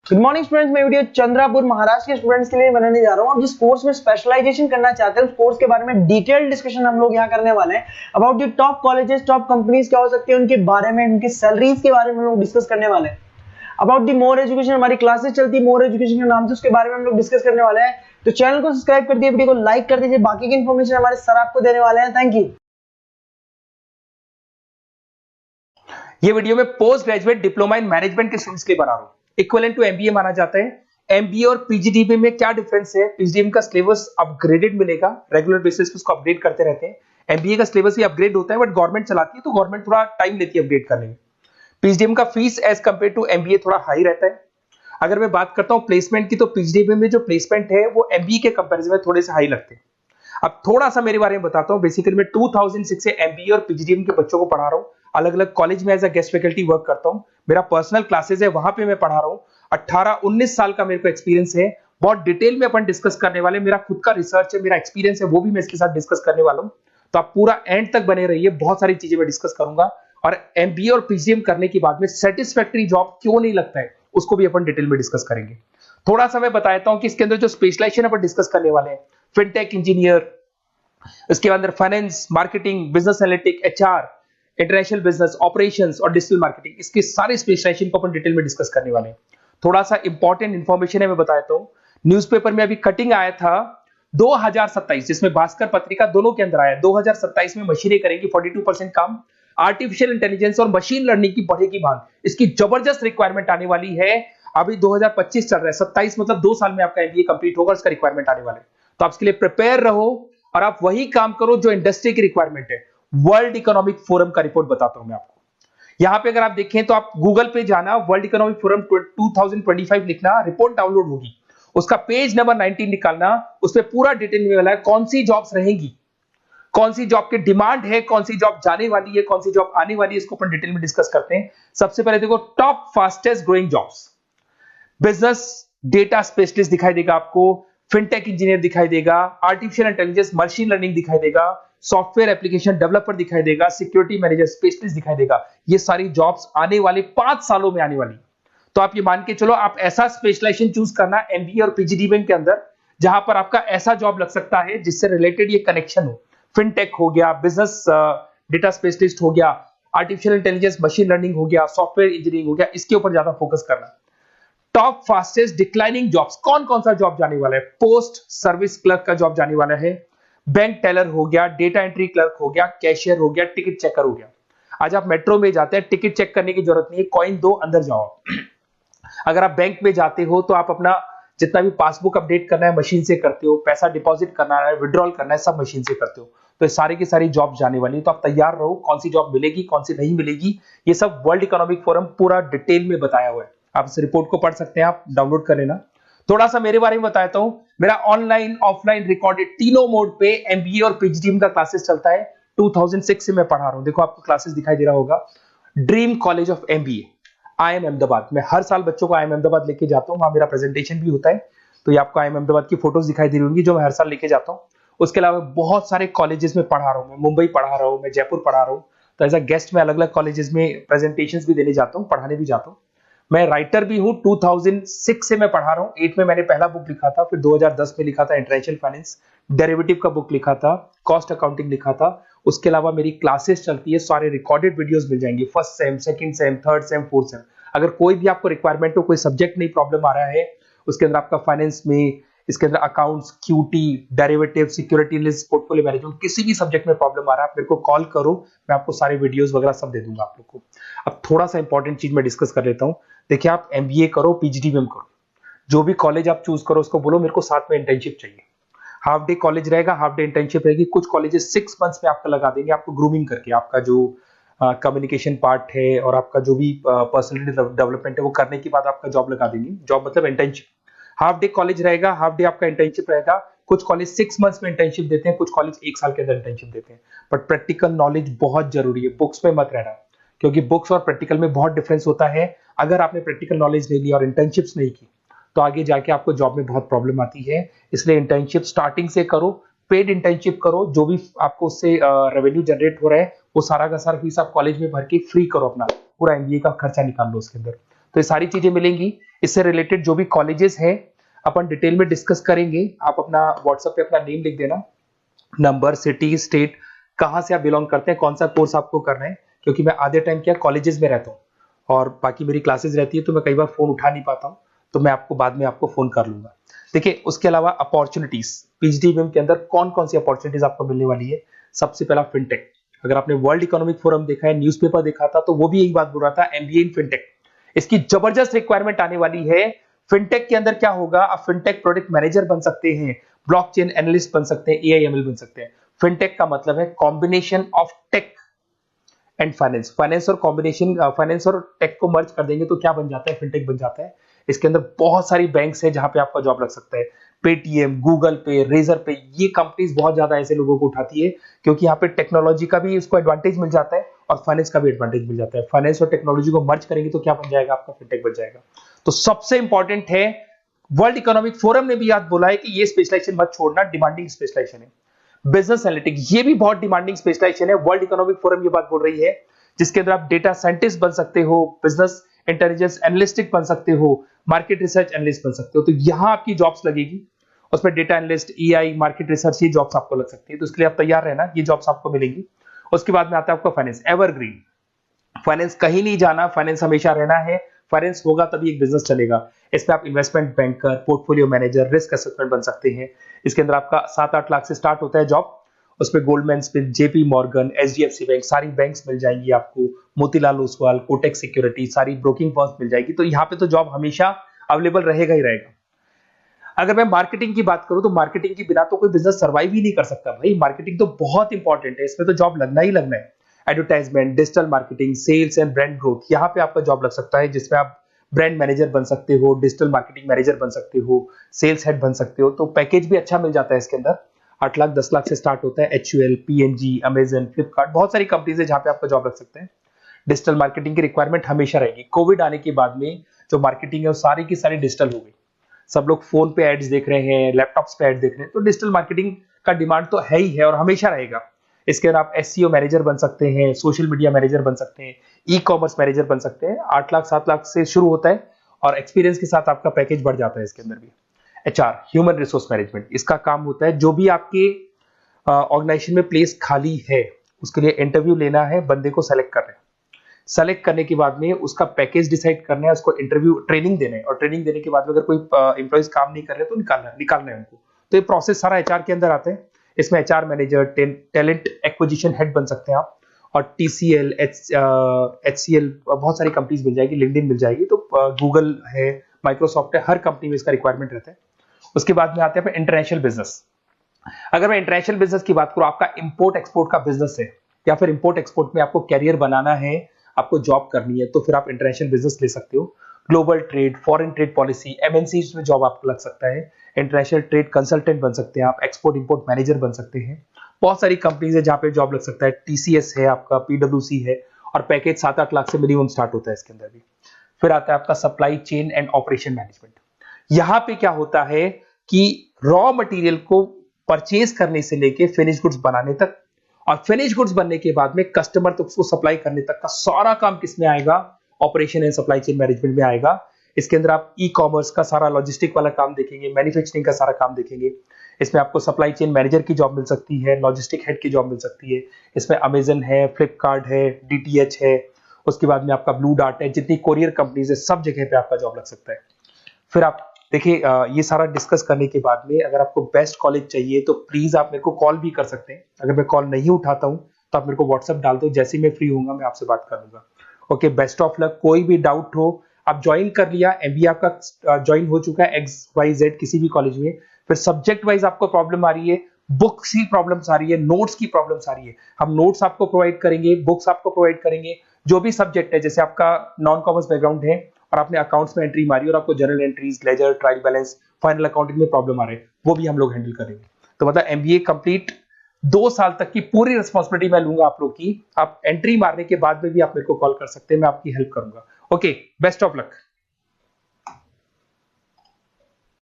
Good morning students, मैं video Chandrapur Maharashtra के students के लिए बनाने जा रहा हूं। आप जिस कोर्स में स्पेशलाइजेशन करना चाहते हैं उस कोर्स के बारे में डिटेल डिस्कशन हम लोग यहां करने वाले हैं। About the top colleges, top companies क्या हो सकती है उनके बारे में, उनकी सैलरीज के बारे में हम लोग डिस्कस करने वाले हैं। अबाउट द मोर एजुकेशन, हमारी क्लासेस चलती है मोर एजुकेशन के नाम से, उसके बारे में हम लोग डिस्कस करने वाले हैं। तो चैनल को सब्सक्राइब कर दिए, वीडियो को लाइक कर दीजिए। बाकी की इन्फॉर्मेशन हमारे सर आपको देने वाले हैं। Thank you. ये वीडियो में post graduate diploma in management के स्टूडेंट्स के लिए बना रहा हूं। इक्विवेलेंट टू एमबीए माना जाता है। एमबीए और पीजीडीबी में क्या डिफरेंस है? पीजीडीबी का सिलेबस अपग्रेडेड मिलेगा, रेगुलर बेसिस पे उसको अपडेट करते रहते हैं। एमबीए का सिलेबस भी अपग्रेड होता है, बट गवर्नमेंट चलाती है तो गवर्नमेंट थोड़ा टाइम लेती है अपडेट करने में। पीजीडीबी का fees as compared to MBA थोड़ा हाई रहता है। अगर मैं बात करता हूं प्लेसमेंट की, तो पीजीडीबी में जो प्लेसमेंट है वो एमबीए के कंपेरिजन में थोड़े से हाई लगते हैं। अब थोड़ा सा मेरे बारे में बताता हूं। बेसिकली मैं 2006 से एमबीए और पीजीडीएम के बच्चों को पढ़ा रहा हूं। अलग अलग कॉलेज में as a guest faculty work करता हूं। मेरा पर्सनल क्लासेस है, वहां पे मैं पढ़ा रहा हूं। 18-19 साल का मेरे को एक्सपीरियंस है। बहुत डिटेल में अपन डिस्कस करने वाले। मेरा खुद का रिसर्च है, मेरा एक्सपीरियंस है, वो भी मैं इसके साथ डिस्कस करने वाला हूं। तो आप पूरा एंड तक बने रहिए, बहुत सारी चीजें मैं डिस्कस करूंगा। और एमबीए और पीजीडीएम करने के बाद में सेटिस्फैक्टरी जॉब क्यों नहीं लगता है उसको भी अपन डिटेल में डिस्कस करेंगे। थोड़ा सा मैं बताता हूं कि इसके अंदर जो स्पेशलाइजेशन अपन डिस्कस करने वाले हैं, फिनटेक इंजीनियर, इसके अंदर finance, marketing, business analytic, HR, international business, operations और डिजिटल मार्केटिंग, इसके सारे स्पेशलाइजेशन को अपन डिटेल में डिस्कस करने वाले हैं। थोड़ा सा इंपॉर्टेंट इंफॉर्मेशन है, मैं बताता हूं। न्यूज़पेपर में अभी कटिंग आया था 2027, जिसमें भास्कर पत्रिका दोनों के अंदर आया। 2027 में मशीनें करेंगी 42% काम। आर्टिफिशियल इंटेलिजेंस और मशीन लर्निंग की बढ़ेगी मांग। इसकी जबरदस्त रिक्वायरमेंट आने वाली है। अभी 2025 चल रहा है, 27 मतलब 2 साल में आपका एमबीए कंप्लीट होगा, उसका रिक्वायरमेंट आने वाला है। तो आप इसके लिए प्रिपेयर रहो और आप वही काम करो जो इंडस्ट्री की रिक्वायरमेंट है। वर्ल्ड इकोनॉमिक फोरम का रिपोर्ट बताता हूं मैं आपको। यहां पे अगर आप देखें तो आप गूगल पे जाना, वर्ल्ड इकोनॉमिक फोरम 2025 लिखना, रिपोर्ट डाउनलोड होगी। उसका पेज नंबर 19 निकालना, उसमें पूरा डिटेल में मिला है कौन सी जॉब्स रहेंगी, कौन सी जॉब की डिमांड है, कौन सी जॉब जाने वाली है, कौन सी जॉब आने वाली है। इसको अपन डिटेल में डिस्कस करते हैं। सबसे पहले देखो, top fastest growing jobs. Business data specialist दिखाई देगा आपको, फिनटेक इंजीनियर दिखाई देगा, आर्टिफिशियल इंटेलिजेंस मशीन लर्निंग दिखाई देगा, सॉफ्टवेयर एप्लीकेशन डेवलपर दिखाई देगा, सिक्योरिटी मैनेजर स्पेशलिस्ट दिखाई देगा। ये सारी जॉब्स आने वाले 5 सालों में आने वाली। तो आप ये मान के चलो, आप ऐसा स्पेशलाइजेशन चूज करना एमबीए और पीजीडीएम के अंदर जहां पर आपका ऐसा जॉब लग सकता है जिससे रिलेटेड ये कनेक्शन हो। फिनटेक हो गया, बिजनेस डेटा स्पेशलिस्ट हो गया, आर्टिफिशियल इंटेलिजेंस मशीन लर्निंग हो गया, सॉफ्टवेयर इंजीनियरिंग हो गया, इसके ऊपर ज्यादा फोकस करना। टॉप फास्टेस्ट डिक्लाइनिंग जॉब्स, कौन कौन सा जॉब जाने वाला है? पोस्ट सर्विस क्लर्क का जॉब जाने वाला है, बैंक टेलर हो गया, डेटा एंट्री क्लर्क हो गया, कैशियर हो गया, टिकट चेकर हो गया। आज आप मेट्रो में जाते हैं, टिकट चेक करने की जरूरत नहीं है, कॉइन दो अंदर जाओ। अगर आप बैंक में जाते हो तो आप अपना जितना भी पासबुक अपडेट करना है मशीन से करते हो, पैसा डिपॉजिट करना है, विड्रॉल करना है, सब मशीन से करते हो। तो ये सारी की सारी जॉब जाने वाली है। तो आप तैयार रहो, कौन सी जॉब मिलेगी, कौन सी नहीं मिलेगी, ये सब वर्ल्ड इकोनॉमिक फोरम पूरा डिटेल में बताया हुआ है। आप इस रिपोर्ट को पढ़ सकते हैं, आप डाउनलोड कर लेना। थोड़ा सा मेरे बारे में बताता हूं। मेरा ऑनलाइन, ऑफलाइन, रिकॉर्डेड तीनों मोड पे एमबीए और पीजीडीएम का क्लासेस चलता है। 2006 से मैं पढ़ा रहा हूं। देखो आपको क्लासेस दिखाई दे रहा होगा। Dream college of MBA, IIM Ahmedabad. मैं हर साल बच्चों को आईएम अहमदाबाद लेके जाता हूं, वहां मेरा प्रेजेंटेशन भी होता है। तो ये आपको आईएम अहमदाबाद की फोटोज दिखाई दे रही होंगी जो मैं हर साल लेके जाता हूं। उसके अलावा बहुत सारे कॉलेजेस में पढ़ा रहा हूं। मैं मुंबई पढ़ा रहा हूं, मैं जयपुर पढ़ा रहा हूं। तो एज अ गेस्ट में अलग अलग कॉलेजेस में प्रेजेंटेशंस भी देने जाता हूं, पढ़ाने भी जाता हूं। मैं राइटर भी हूं। 2006 से मैं पढ़ा रहा हूं। 8 में मैंने पहला बुक लिखा था, फिर 2010 में लिखा था इंटरनेशनल फाइनेंस, डेरिवेटिव का बुक लिखा था, कॉस्ट अकाउंटिंग लिखा था। उसके अलावा मेरी क्लासेस चलती है, सारे रिकॉर्डेड वीडियोस मिल जाएंगे, first sem, second same, third same, fourth same. अगर कोई भी आपको रिक्वायरमेंट हो, कोई सब्जेक्ट नहीं प्रॉब्लम आ रहा है, उसके अंदर आपका फाइनेंस में, इसके अंदर accounts, QT, derivative, security list, portfolio management, किसी भी सब्जेक्ट में प्रॉब्लम आ रहा है, आप मेरे को कॉल करो, मैं आपको सारे वीडियोस वगैरह सब दे दूंगा आप लोग को। अब थोड़ा सा इंपॉर्टेंट चीज मैं डिस्कस कर लेता हूं। देखिए, आप एमबीए करो, पीजीडीएम करो, जो भी कॉलेज आप चूज करो, उसको बोलो मेरे को साथ में इंटर्नशिप चाहिए। हाफ डे कॉलेज रहेगा, हाफ डे इंटर्नशिप रहेगी। कुछ कॉलेजेस 6 मंथ्स में आपका लगा देंगे, आपको ग्रूमिंग करके, आपका जो कम्युनिकेशन पार्ट है और आपका जो भी पर्सनैलिटी डेवलपमेंट है वो करने के बाद आपका जॉब लगा देंगे। जॉब मतलब इंटर्नशिप। हाफ डे कॉलेज रहेगा, हाफ डे आपका इंटर्नशिप रहेगा। कुछ कॉलेज 6 मंथ्स में इंटर्नशिप देते हैं, कुछ कॉलेज 1 साल के अंदर इंटर्नशिप देते हैं। बट प्रैक्टिकल नॉलेज बहुत जरूरी है, बुक्स में मत रहना, क्योंकि बुक्स और प्रैक्टिकल में बहुत डिफरेंस होता है। अगर आपने प्रैक्टिकल नॉलेज ले लिया और इंटर्नशिप्स नहीं की तो आगे जाके आपको जॉब में बहुत प्रॉब्लम आती है। इसलिए इंटर्नशिप स्टार्टिंग से करो, पेड इंटर्नशिप करो, जो भी आपको उससे रेवेन्यू जनरेट हो रहा है वो सारा का सारा फीस आप कॉलेज में भर के फ्री करो, अपना पूरा एमबीए का खर्चा निकाल लो उसके अंदर। तो ये सारी चीजें मिलेंगी। इससे रिलेटेड जो भी कॉलेजेस हैं अपन डिटेल में डिस्कस करेंगे। आप अपना व्हाट्सएप पे अपना नेम लिख देना, नंबर, सिटी, स्टेट, कहाँ से आप बिलोंग करते हैं, कौन सा कोर्स आपको करना है, क्योंकि मैं आधे टाइम क्या कॉलेजेस में रहता हूँ और बाकी मेरी क्लासेस रहती है, तो मैं कई बार फोन उठा नहीं पाता हूँ, तो मैं आपको बाद में आपको फोन कर लूंगा। देखिए, उसके अलावा अपॉर्चुनिटीज पीजीडीबीएम के अंदर कौन कौन सी अपॉर्चुनिटीज आपको मिलने वाली है। सबसे पहला फिनटेक। अगर आपने वर्ल्ड इकोनॉमिक फोरम देखा है, न्यूज़पेपर देखा था, तो वो भी यही बात बोल रहा था, एमबीए इन फिनटेक। इसकी जबरदस्त रिक्वायरमेंट आने वाली है। फिनटेक के अंदर क्या होगा, आप फिनटेक प्रोडक्ट मैनेजर बन सकते हैं, ब्लॉकचेन एनालिस्ट बन सकते हैं, एआईएमएल बन सकते हैं। फिनटेक का मतलब है combination of tech and finance. Finance और टेक को मर्ज कर देंगे तो क्या बन जाता है, फिनटेक बन जाता है। इसके अंदर बहुत सारी बैंक्स है जहां पे आपका जॉब लग सकता है। पेटीएम, गूगल पे, रेजर पे, ये कंपनीज बहुत ज्यादा ऐसे लोगों को उठाती है, क्योंकि यहाँ पे टेक्नोलॉजी का भी उसको एडवांटेज मिल जाता है और फाइनेंस का भी एडवांटेज मिल जाता है। फाइनेंस और टेक्नोलॉजी को मर्ज करेंगे तो क्या बन जाएगा, आपका फिनटेक बन जाएगा। तो सबसे इंपॉर्टेंट है, वर्ल्ड इकोनॉमिक फोरम ने भी याद बोला है कि ये स्पेशलाइजेशन मत छोड़ना, डिमांडिंग स्पेशलाइजेशन है। बिजनेस एनालिटिक, ये भी बहुत डिमांडिंग स्पेशलाइजेशन है। वर्ल्ड इकोनॉमिक फोरम ये बात बोल रही है, जिसके अंदर आप डेटा साइंटिस्ट बन सकते हो, बिजनेस इंटेलिजेंस एनालिस्टिक बन सकते हो, मार्केट रिसर्च एनालिस्ट बन सकते हो। तो यहां आपकी जॉब्स लगेगी, उसमें data analyst, EI, market research, ये जॉब्स आपको लग सकती है। तो इसके लिए आप तैयार रहना, ये जॉब्स आपको मिलेंगी। उसके बाद में आता है आपका फाइनेंस, एवरग्रीन। फाइनेंस कहीं नहीं जाना, फाइनेंस हमेशा रहना है। फाइनेंस होगा तभी एक बिजनेस चलेगा। इसमें आप investment banker, portfolio manager, risk assessment बन सकते हैं। इसके अंदर आपका 7-8 लाख से स्टार्ट होता है जॉब। उसमें Goldman Smith, JP Morgan, HDFC bank, सारी बैंक्स मिल जाएंगी आपको, मोतीलाल ओसवाल, कोटेक सिक्योरिटी, सारी ब्रोकिंग फर्म्स मिल जाएगी। तो यहाँ पे तो जॉब हमेशा अवेलेबल रहेगा ही रहेगा। अगर मैं मार्केटिंग की बात करूं तो मार्केटिंग के बिना तो कोई बिजनेस सर्वाइव ही नहीं कर सकता भाई। मार्केटिंग तो बहुत इंपॉर्टेंट है, इसमें तो जॉब लगना ही लगना है। Advertisement, digital marketing, sales and brand growth, यहाँ पे आपका जॉब लग सकता है, जिसमें आप ब्रांड मैनेजर बन सकते हो, डिजिटल मार्केटिंग मैनेजर बन सकते हो, सेल्स हेड बन सकते हो। तो पैकेज भी अच्छा मिल जाता है इसके अंदर, 8 लाख 10 लाख से स्टार्ट होता है। एचयूएल, पीएनजी, अमेजन, फ्लिपकार्ट, बहुत सारी कंपनीज है जहां पे आपका जॉब लग सकते हैं। डिजिटल मार्केटिंग की रिक्वायरमेंट हमेशा रहेगी। कोविड आने के बाद में जो मार्केटिंग है वो सारी की सारी डिजिटल हो गई। सब लोग फोन पे एड्स देख रहे हैं, लैपटॉप्स पे एड देख रहे हैं, तो डिजिटल मार्केटिंग का डिमांड तो है ही है और हमेशा रहेगा। इसके अंदर आप एसईओ मैनेजर बन सकते हैं, सोशल मीडिया मैनेजर बन सकते हैं, ई कॉमर्स मैनेजर बन सकते हैं। 8 लाख 7 लाख से शुरू होता है और एक्सपीरियंस के साथ आपका पैकेज बढ़ जाता है इसके अंदर भी। एचआर, ह्यूमन रिसोर्स मैनेजमेंट, इसका काम होता है जो भी आपके ऑर्गेनाइजेशन में प्लेस खाली है उसके लिए इंटरव्यू लेना है, बंदे को सेलेक्ट करना है। सेलेक्ट करने के बाद में उसका पैकेज डिसाइड करना है, उसको इंटरव्यू ट्रेनिंग देना है और ट्रेनिंग देने के बाद में अगर कोई एम्प्लॉइज काम नहीं कर रहे तो निकालना है उनको। तो ये प्रोसेस सारा एचआर के अंदर आता है। इसमें HR manager, talent acquisition head बन सकते हैं आप, और टीसीएल, एचसीएल, बहुत सारी कंपनीज मिल जाएगी, लिंक्डइन मिल जाएगी, तो गूगल है, माइक्रोसॉफ्ट है, हर कंपनी में इसका रिक्वायरमेंट रहता है। उसके बाद में आते हैं इंटरनेशनल बिजनेस। अगर मैं इंटरनेशनल बिजनेस की बात करूं, आपका इंपोर्ट एक्सपोर्ट का बिजनेस है या फिर इंपोर्ट एक्सपोर्ट में आपको कैरियर बनाना है, आपको जॉब करनी है, तो फिर आप इंटरनेशनल बिजनेस ले सकते हो। Global trade, foreign trade policy, MNCs में जॉब आपको लग सकता है। इंटरनेशनल ट्रेड कंसल्टेंट बन सकते हैं आप, एक्सपोर्ट इंपोर्ट मैनेजर बन सकते हैं। बहुत सारी कंपनीज है जहां पे जॉब लग सकता है। टीसीएस है आपका, पीडब्ल्यूसी है, और पैकेज 7-8 लाख से मिनिमम स्टार्ट होता है इसके अंदर भी। फिर आता है आपका supply chain and operation management. यहाँ पे क्या होता है कि रॉ मटेरियल को परचेज करने से लेके फिनिश गुड्स बनाने तक, और फिनिश गुड्स बनने के बाद में कस्टमर तक उसको सप्लाई करने तक का सारा काम किस में आएगा, operation and supply chain management में आएगा। इसके अंदर आप ई कॉमर्स का सारा लॉजिस्टिक वाला काम देखेंगे, मैन्युफैक्चरिंग का सारा काम देखेंगे। इसमें आपको सप्लाई चेन मैनेजर की जॉब मिल सकती है, लॉजिस्टिक हेड की जॉब मिल सकती है। इसमें अमेजन है, फ्लिपकार्ट है, डीटीएच है, उसके बाद में आपका ब्लू डार्ट है, जितनी कोरियर कंपनीज है सब जगह पे आपका जॉब लग सकता है। फिर आप देखिए, ये सारा डिस्कस करने के बाद में अगर आपको बेस्ट कॉलेज चाहिए तो प्लीज आप मेरे को कॉल भी कर सकते हैं। अगर मैं कॉल नहीं उठाता हूं तो आप मेरे को व्हाट्सएप डाल दो, जैसे ही मैं फ्री होऊंगा मैं आपसे बात कर लूंगा। Okay, best of luck. कोई भी डाउट हो, आप ज्वाइन कर लिया, एमबीए आपका ज्वाइन हो चुका है XYZ किसी भी कॉलेज में, फिर सब्जेक्ट वाइज आपको प्रॉब्लम आ रही है, बुक्स की प्रॉब्लम्स आ रही है, नोट्स की प्रॉब्लम्स आ रही है, हम नोट्स आपको प्रोवाइड करेंगे, बुक्स आपको प्रोवाइड करेंगे। जो भी सब्जेक्ट है, जैसे आपका नॉन कॉमर्स बैकग्राउंड है और आपने अकाउंट्स में एंट्री मारी और आपको general entries, ledger, trial balance, final accounting में प्रॉब्लम आ रहे हैं, वो भी हम लोग हैंडल करेंगे। तो मतलब एमबीए कंप्लीट 2 साल तक की पूरी रिस्पॉन्सिबिलिटी मैं लूंगा आप लोग की। आप एंट्री मारने के बाद में भी आप मेरे को कॉल कर सकते हैं, मैं आपकी हेल्प करूंगा। Okay, best of luck.